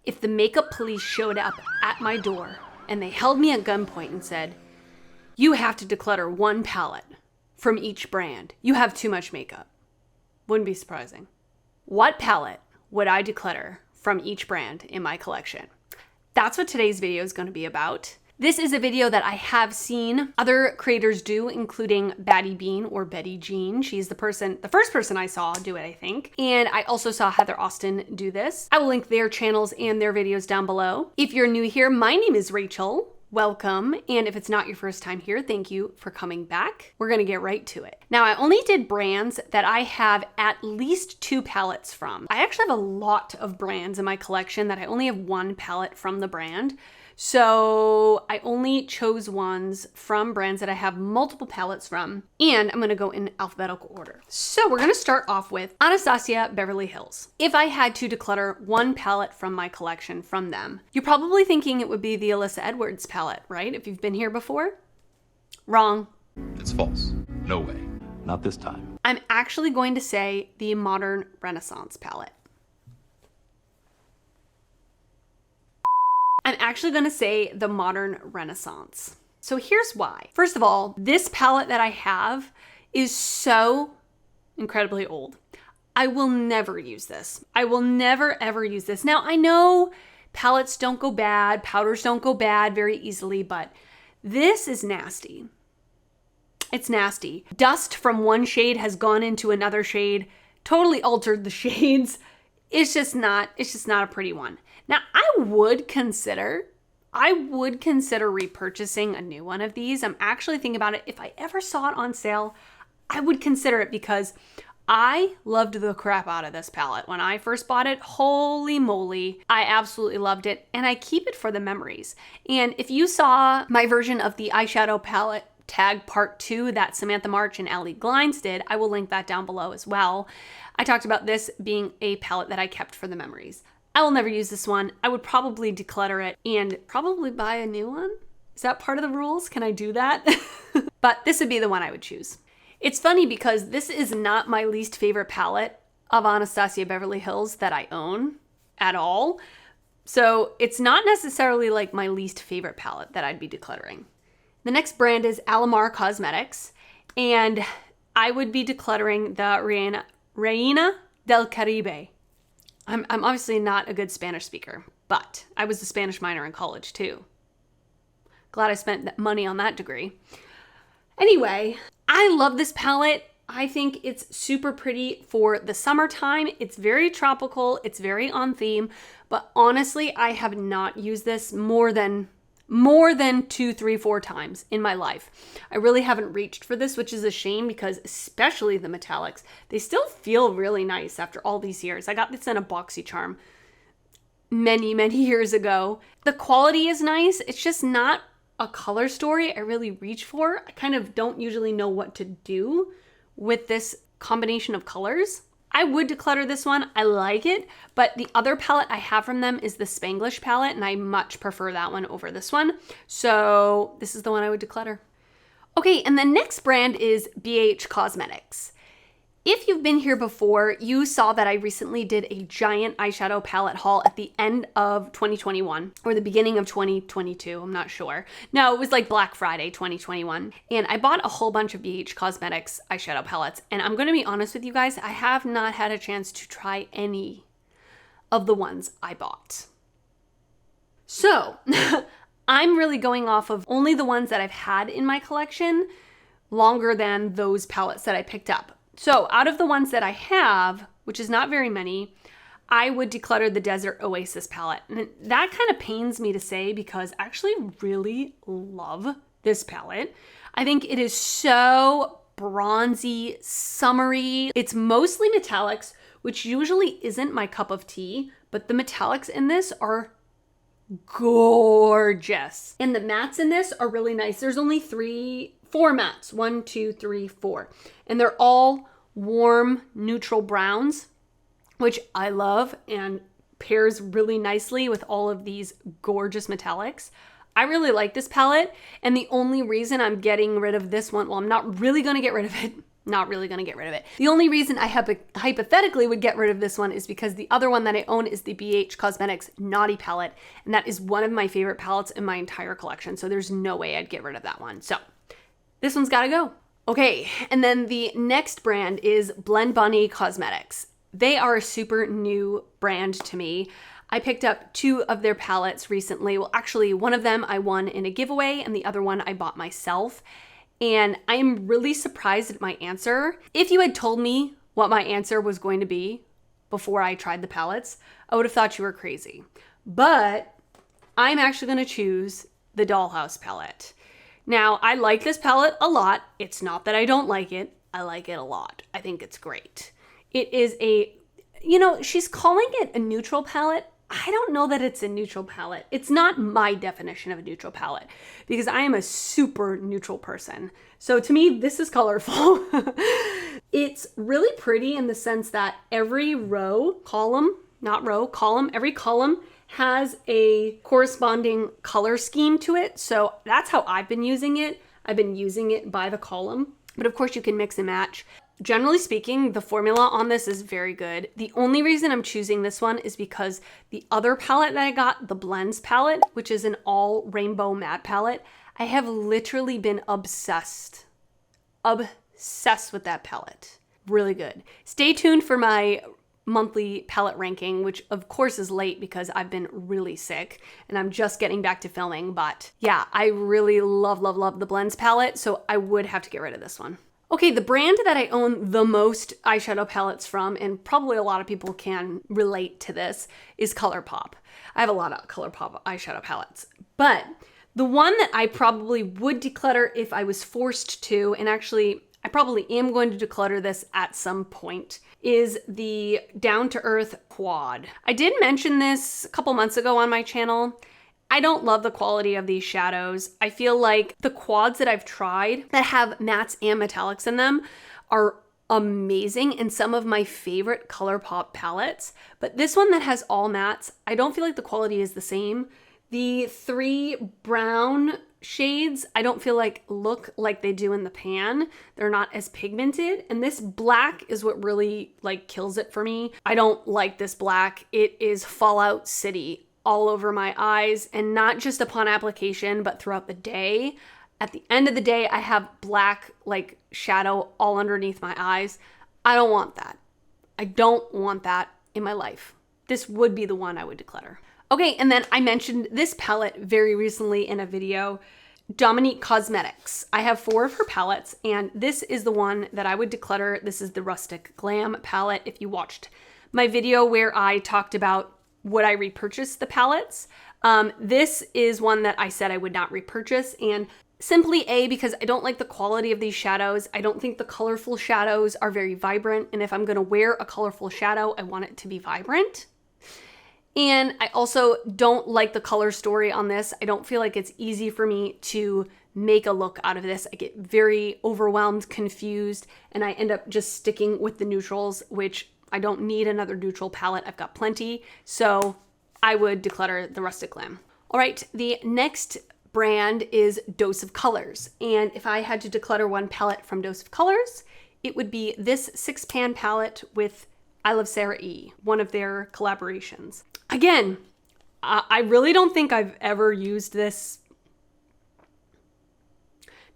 if the makeup police showed up at my door and they held me at gunpoint and said, you have to declutter one palette from each brand. You have too much makeup. Wouldn't be surprising. What palette would I declutter from each brand in my collection? That's what today's video is going to be about. This is a video that I have seen other creators do, including Baddie Bean or Betty Jean. She's the first person I saw do it, I think. And I also saw Heather Austin do this. I will link their channels and their videos down below. If you're new here, my name is Rachel. Welcome. And if it's not your first time here, thank you for coming back. We're going to get right to it. Now, I only did brands that I have at least 2 palettes from. I actually have a lot of brands in my collection that I only have 1 palette from the brand. So I only chose ones from brands that I have multiple palettes from, and I'm gonna go in alphabetical order. So we're gonna start off with Anastasia Beverly Hills. If I had to declutter one palette from my collection from them, you're probably thinking it would be the Alyssa Edwards palette, right? If you've been here before. Wrong. It's false. No way. Not this time. I'm actually going to say the Modern Renaissance palette. I'm actually gonna say the Modern Renaissance. So here's why. First of all, this palette that I have is so incredibly old. I will never use this. I will never ever use this. Now I know palettes don't go bad, powders don't go bad very easily, but this is nasty. It's nasty. Dust from one shade has gone into another shade, totally altered the shades. It's just not a pretty one. Now, I would consider repurchasing a new one of these. I'm actually thinking about it. If I ever saw it on sale, I would consider it because I loved the crap out of this palette. When I first bought it, holy moly, I absolutely loved it. And I keep it for the memories. And if you saw my version of the eyeshadow palette tag part 2 that Samantha March and Allie Glines did, I will link that down below as well. I talked about this being a palette that I kept for the memories. I will never use this one. I would probably declutter it and probably buy a new one. Is that part of the rules? Can I do that? But this would be the one I would choose. It's funny because this is not my least favorite palette of Anastasia Beverly Hills that I own at all. So it's not necessarily like my least favorite palette that I'd be decluttering. The next brand is Alamar Cosmetics, and I would be decluttering the Reina del Caribe. I'm obviously not a good Spanish speaker, but I was a Spanish minor in college too. Glad I spent money on that degree. Anyway, I love this palette. I think it's super pretty for the summertime. It's very tropical. It's very on theme, but honestly, I have not used this more than 2, 3, 4 times in my life. I really haven't reached for this, which is a shame because especially the metallics, they still feel really nice after all these years. I got this in a BoxyCharm many, many years ago. The quality is nice. It's just not a color story I really reach for. I kind of don't usually know what to do with this combination of colors. I would declutter this one. I like it, but the other palette I have from them is the Spanglish palette, and I much prefer that one over this one. So this is the one I would declutter. Okay, and the next brand is BH Cosmetics. If you've been here before, you saw that I recently did a giant eyeshadow palette haul at the end of 2021 or the beginning of 2022, I'm not sure. No, it was like Black Friday 2021. And I bought a whole bunch of BH Cosmetics eyeshadow palettes. And I'm gonna be honest with you guys, I have not had a chance to try any of the ones I bought. So I'm really going off of only the ones that I've had in my collection longer than those palettes that I picked up. So out of the ones that I have, which is not very many, I would declutter the Desert Oasis palette. And that kind of pains me to say because I actually really love this palette. I think it is so bronzy, summery. It's mostly metallics, which usually isn't my cup of tea, but the metallics in this are gorgeous. And the mattes in this are really nice. There's only 4 mattes, 1, 2, 3, 4. And they're all warm, neutral browns, which I love and pairs really nicely with all of these gorgeous metallics. I really like this palette. And the only reason I'm getting rid of this one, well, I'm not really going to get rid of it, not really gonna get rid of it. The only reason I hypothetically would get rid of this one is because the other one that I own is the BH Cosmetics Naughty palette, and that is one of my favorite palettes in my entire collection, so there's no way I'd get rid of that one. So this one's gotta go. Okay, and then the next brand is Blend Bunny Cosmetics. They are a super new brand to me. I picked up 2 of their palettes recently. Well, actually, one of them I won in a giveaway, and the other one I bought myself. And I am really surprised at my answer. If you had told me what my answer was going to be before I tried the palettes, I would have thought you were crazy. But I'm actually going to choose the Dollhouse palette. Now, I like this palette a lot. It's not that I don't like it. I like it a lot. I think it's great. It is she's calling it a neutral palette. I don't know that it's a neutral palette. It's not my definition of a neutral palette because I am a super neutral person. So to me, this is colorful. It's really pretty in the sense that every column, every column has a corresponding color scheme to it. So that's how I've been using it. I've been using it by the column, but of course you can mix and match. Generally speaking, the formula on this is very good. The only reason I'm choosing this one is because the other palette that I got, the Blends palette, which is an all rainbow matte palette, I have literally been obsessed with that palette. Really good. Stay tuned for my monthly palette ranking, which of course is late because I've been really sick and I'm just getting back to filming. But yeah, I really love the Blends palette, so I would have to get rid of this one. Okay, the brand that I own the most eyeshadow palettes from, and probably a lot of people can relate to this, is ColourPop. I have a lot of ColourPop eyeshadow palettes, but the one that I probably would declutter if I was forced to, and actually I probably am going to declutter this at some point, is the Down to Earth Quad. I did mention this a couple months ago on my channel. I don't love the quality of these shadows. I feel like the quads that I've tried that have mattes and metallics in them are amazing and some of my favorite ColourPop palettes. But this one that has all mattes, I don't feel like the quality is the same. The 3 brown shades, I don't feel like look like they do in the pan. They're not as pigmented. And this black is what really kills it for me. I don't like this black. It is Fallout City all over my eyes, and not just upon application, but throughout the day. At the end of the day, I have black shadow all underneath my eyes. I don't want that. I don't want that in my life. This would be the one I would declutter. Okay, and then I mentioned this palette very recently in a video, Dominique Cosmetics. I have 4 of her palettes, and this is the one that I would declutter. This is the Rustic Glam palette. If you watched my video where I talked about would I repurchase the palettes, this is one that I said I would not repurchase, and simply because I don't like the quality of these shadows. I don't think the colorful shadows are very vibrant, and if I'm gonna wear a colorful shadow, I want it to be vibrant. And I also don't like the color story on this. I don't feel like it's easy for me to make a look out of this. I get very overwhelmed, confused, and I end up just sticking with the neutrals, which I don't need another neutral palette. I've got plenty. So I would declutter the Rustic Glam. All right, the next brand is Dose of Colors. And if I had to declutter one palette from Dose of Colors, it would be this 6-pan palette with iluvsarahii, one of their collaborations. Again, I really don't think I've ever used this.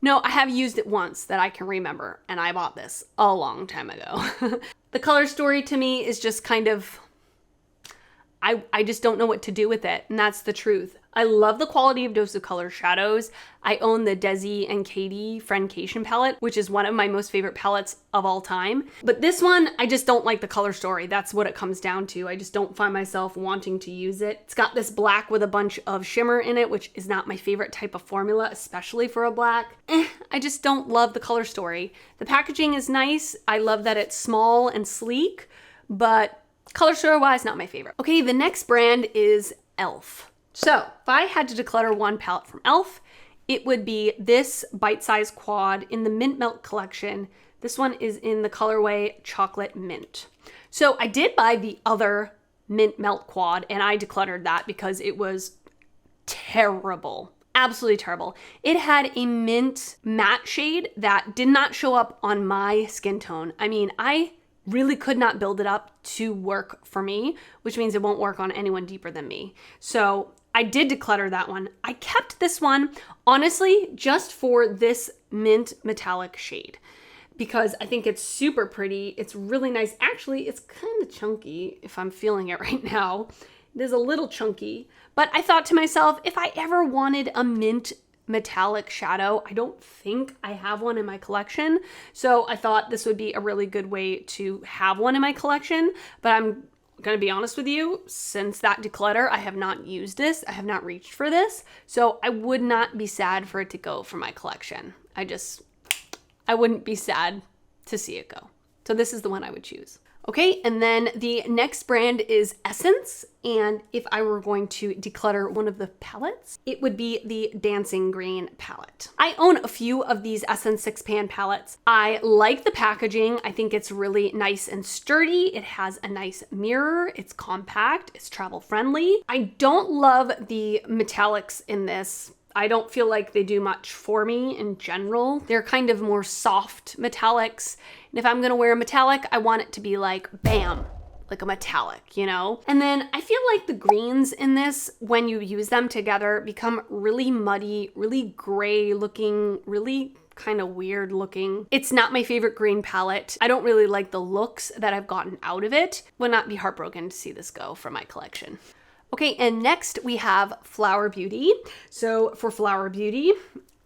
No, I have used it once that I can remember, and I bought this a long time ago. The color story to me is just kind of, I just don't know what to do with it, and that's the truth. I love the quality of Dose of Color shadows. I own the Desi and Katie Friendcation palette, which is one of my most favorite palettes of all time. But this one, I just don't like the color story. That's what it comes down to. I just don't find myself wanting to use it. It's got this black with a bunch of shimmer in it, which is not my favorite type of formula, especially for a black. I just don't love the color story. The packaging is nice. I love that it's small and sleek, but color story wise, not my favorite. Okay, the next brand is e.l.f. So if I had to declutter one palette from e.l.f., it would be this bite-sized quad in the Mint Melt collection. This one is in the colorway Chocolate Mint. So I did buy the other Mint Melt quad, and I decluttered that because it was terrible. absolutely terrible. It had a mint matte shade that did not show up on my skin tone. I mean, I really could not build it up to work for me, which means it won't work on anyone deeper than me. So I did declutter that one. I kept this one, honestly, just for this mint metallic shade, because I think it's super pretty. It's really nice. Actually, it's kind of chunky if I'm feeling it right now. It is a little chunky, but I thought to myself, if I ever wanted a mint metallic shadow, I don't think I have one in my collection. So I thought this would be a really good way to have one in my collection. But I'm gonna be honest with you, since that declutter, I have not used this. I have not reached for this. So I would not be sad for it to go from my collection. I wouldn't be sad to see it go. So this is the one I would choose. Okay, and then the next brand is Essence, and if I were going to declutter one of the palettes, it would be the Dancing Green palette. I own a few of these Essence 6-pan palettes. I like the packaging. I think it's really nice and sturdy. It has a nice mirror. It's compact. It's travel friendly. I don't love the metallics in this. I don't feel like they do much for me in general. They're kind of more soft metallics. And if I'm gonna wear a metallic, I want it to be like, bam, like a metallic, you know? And then I feel like the greens in this, when you use them together, become really muddy, really gray looking, really kind of weird looking. It's not my favorite green palette. I don't really like the looks that I've gotten out of it. Would not be heartbroken to see this go from my collection. Okay, and next we have Flower Beauty. So for Flower Beauty,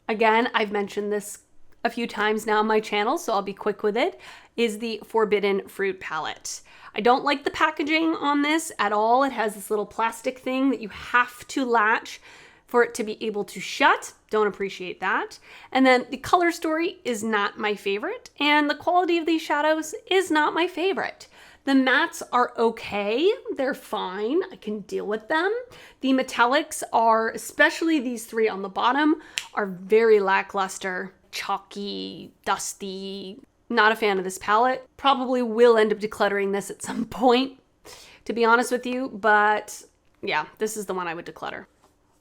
again, I've mentioned this a few times now on my channel, so I'll be quick with it, is the Forbidden Fruit palette. I don't like the packaging on this at all. It has this little plastic thing that you have to latch for it to be able to shut. Don't appreciate that. And then the color story is not my favorite, and the quality of these shadows is not my favorite. The mattes are okay, they're fine, I can deal with them. The metallics are, especially these three on the bottom, are very lackluster, chalky, dusty. Not a fan of this palette. Probably will end up decluttering this at some point, to be honest with you, but yeah, this is the one I would declutter.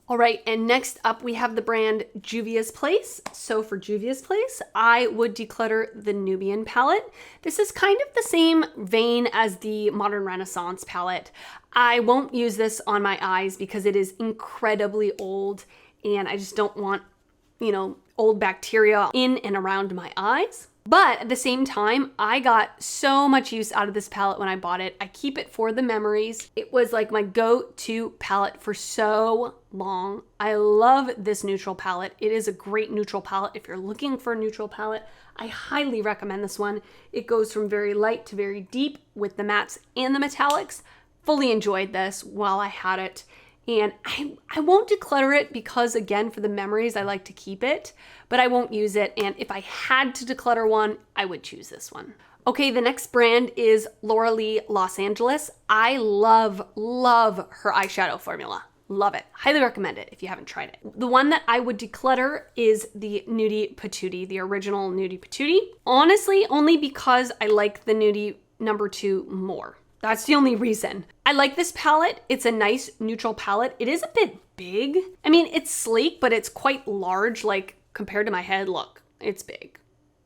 All right, and next up we have the brand Juvia's Place. So for Juvia's Place, I would declutter the Nubian palette. This is kind of the same vein as the Modern Renaissance palette. I won't use this on my eyes because it is incredibly old and I just don't want, you know, old bacteria in and around my eyes. But at the same time, I got so much use out of this palette when I bought it. I keep it for the memories. It was like my go-to palette for so long. I love this neutral palette. It is a great neutral palette. If you're looking for a neutral palette, I highly recommend this one. It goes from very light to very deep with the mattes and the metallics. Fully enjoyed this while I had it. And I won't declutter it because, again, for the memories, I like to keep it, but I won't use it. And if I had to declutter one, I would choose this one. Okay, the next brand is Laura Lee Los Angeles. I love her eyeshadow formula. Love it. Highly recommend it if you haven't tried it. The one that I would declutter is the Nudie Patootie, the original Nudie Patootie. Honestly, only because I like the Nudie #2 more. That's the only reason. I like this palette. It's a nice neutral palette. It is a bit big. I mean, it's sleek, but it's quite large, like compared to my head. Look, it's big.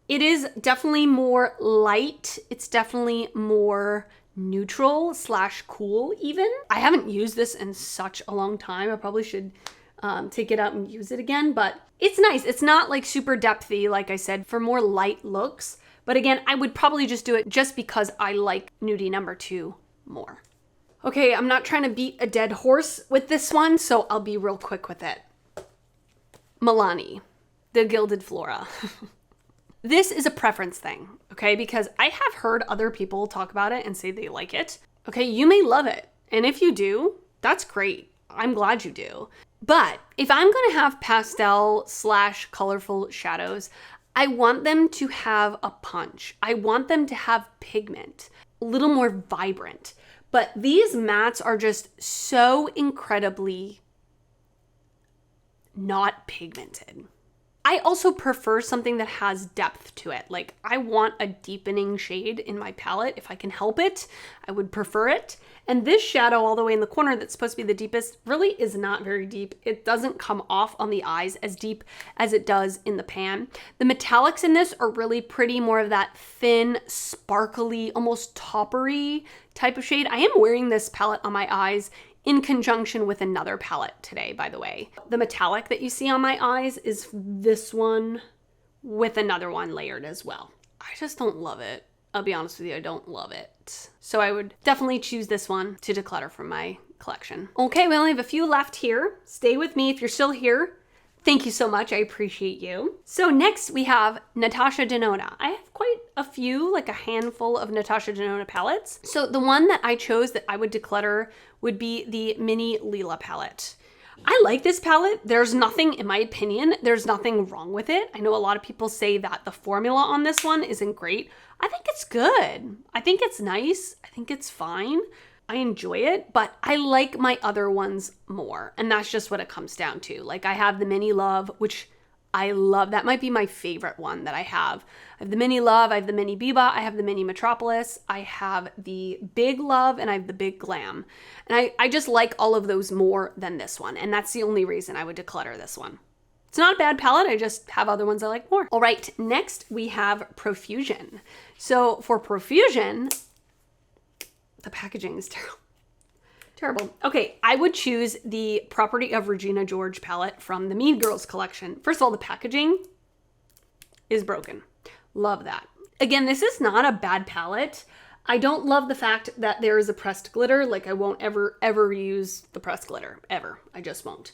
It is definitely more light. It's definitely more neutral / cool even. I haven't used this in such a long time. I probably should take it out and use it again, but it's nice. It's not like super depthy, like I said, for more light looks. But again, I would probably just do it just because I like Nudie #2 more. Okay, I'm not trying to beat a dead horse with this one, so I'll be real quick with it. Milani, the Gilded Flora. This is a preference thing, okay? Because I have heard other people talk about it and say they like it. Okay, you may love it. And if you do, that's great. I'm glad you do. But if I'm gonna have pastel / colorful shadows, I want them to have a punch. I want them to have pigment, a little more vibrant. But these mattes are just so incredibly not pigmented. I also prefer something that has depth to it. Like, I want a deepening shade in my palette. If I can help it, I would prefer it. And this shadow all the way in the corner that's supposed to be the deepest really is not very deep. It doesn't come off on the eyes as deep as it does in the pan. The metallics in this are really pretty, more of that thin, sparkly, almost toppery type of shade. I am wearing this palette on my eyes in conjunction with another palette today, by the way. The metallic that you see on my eyes is this one with another one layered as well. I just don't love it. I'll be honest with you, I don't love it. So I would definitely choose this one to declutter from my collection. Okay, we only have a few left here. Stay with me if you're still here. Thank you so much, I appreciate you. So next we have Natasha Denona. I have quite a few, like a handful of Natasha Denona palettes. So the one that I chose that I would declutter would be the mini Lila palette. I like this palette. There's nothing, in my opinion, there's nothing wrong with it. I know a lot of people say that the formula on this one isn't great. I think it's good. I think it's nice. I think it's fine. I enjoy it, but I like my other ones more. And that's just what it comes down to. Like, I have the Mini Love, which I love. That might be my favorite one that I have. I have the Mini Love, I have the Mini Biba, I have the Mini Metropolis, I have the Big Love, and I have the Big Glam. And I just like all of those more than this one. And that's the only reason I would declutter this one. It's not a bad palette, I just have other ones I like more. All right, next we have Profusion. So for Profusion, the packaging is terrible. Okay, I would choose the Property of Regina George palette from the Mean Girls collection. First of all, the packaging is broken. Love that. Again, this is not a bad palette. I don't love the fact that there is a pressed glitter. Like, I won't ever use the pressed glitter, ever. I just won't.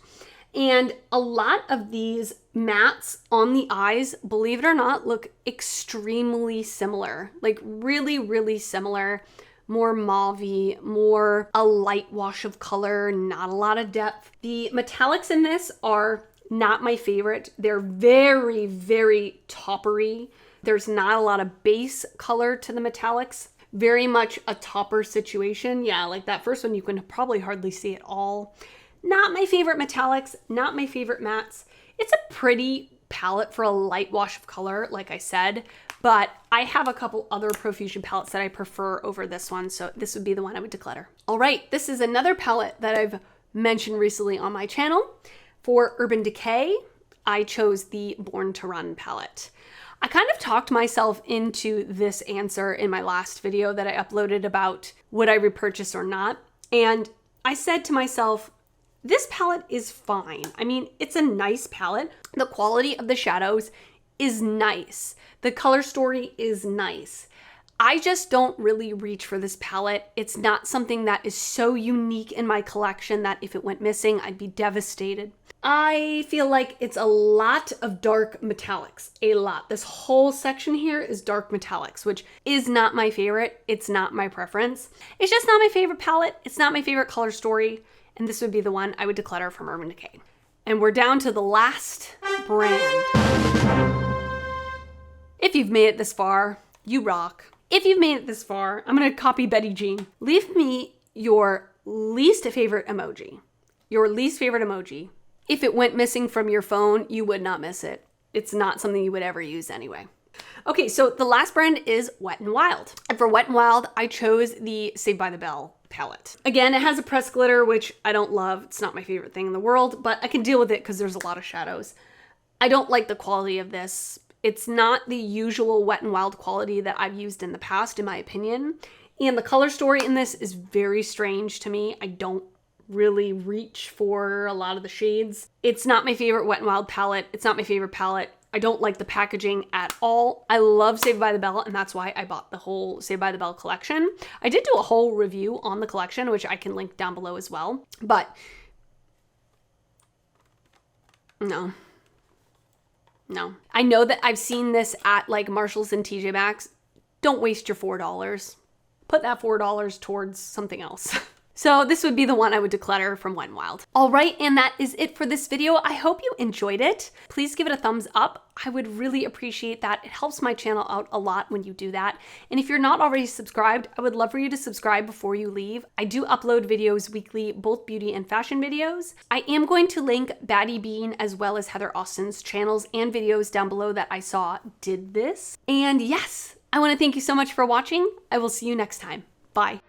And a lot of these mattes on the eyes, believe it or not, look extremely similar. Like, really similar. More mauve-y, more a light wash of color, not a lot of depth. The metallics in this are not my favorite. They're very toppery. There's not a lot of base color to the metallics. Very much a topper situation. Yeah, like that first one, you can probably hardly see it all. Not my favorite metallics, not my favorite mattes. It's a pretty palette for a light wash of color, like I said, but I have a couple other Profusion palettes that I prefer over this one, so this would be the one I would declutter. All right, this is another palette that I've mentioned recently on my channel. For Urban Decay, I chose the Born to Run palette. I kind of talked myself into this answer in my last video that I uploaded about would I repurchase or not, and I said to myself, this palette is fine. I mean, it's a nice palette. The quality of the shadows is nice. The color story is nice. I just don't really reach for this palette. It's not something that is so unique in my collection that if it went missing, I'd be devastated. I feel like it's a lot of dark metallics, a lot. This whole section here is dark metallics, which is not my favorite. It's not my preference. It's just not my favorite palette. It's not my favorite color story. And this would be the one I would declutter from Urban Decay. And we're down to the last brand. If you've made it this far, you rock. If you've made it this far, I'm gonna copy Betty Jean. Leave me your least favorite emoji. Your least favorite emoji. If it went missing from your phone, you would not miss it. It's not something you would ever use anyway. Okay, so the last brand is Wet n Wild. And for Wet n Wild, I chose the Saved by the Bell palette. Again, it has a pressed glitter, which I don't love. It's not my favorite thing in the world, but I can deal with it because there's a lot of shadows. I don't like the quality of this. It's not the usual Wet n Wild quality that I've used in the past, in my opinion. And the color story in this is very strange to me. I don't really reach for a lot of the shades. It's not my favorite Wet n Wild palette. It's not my favorite palette. I don't like the packaging at all. I love Saved by the Bell, and that's why I bought the whole Saved by the Bell collection. I did do a whole review on the collection, which I can link down below as well. But no. I know that I've seen this at like Marshalls and TJ Maxx. Don't waste your $4. Put that $4 towards something else. So this would be the one I would declutter from Wet n Wild. All right, and that is it for this video. I hope you enjoyed it. Please give it a thumbs up. I would really appreciate that. It helps my channel out a lot when you do that. And if you're not already subscribed, I would love for you to subscribe before you leave. I do upload videos weekly, both beauty and fashion videos. I am going to link Baddie Bean as well as Heather Austin's channels and videos down below that I saw did this. And yes, I want to thank you so much for watching. I will see you next time. Bye.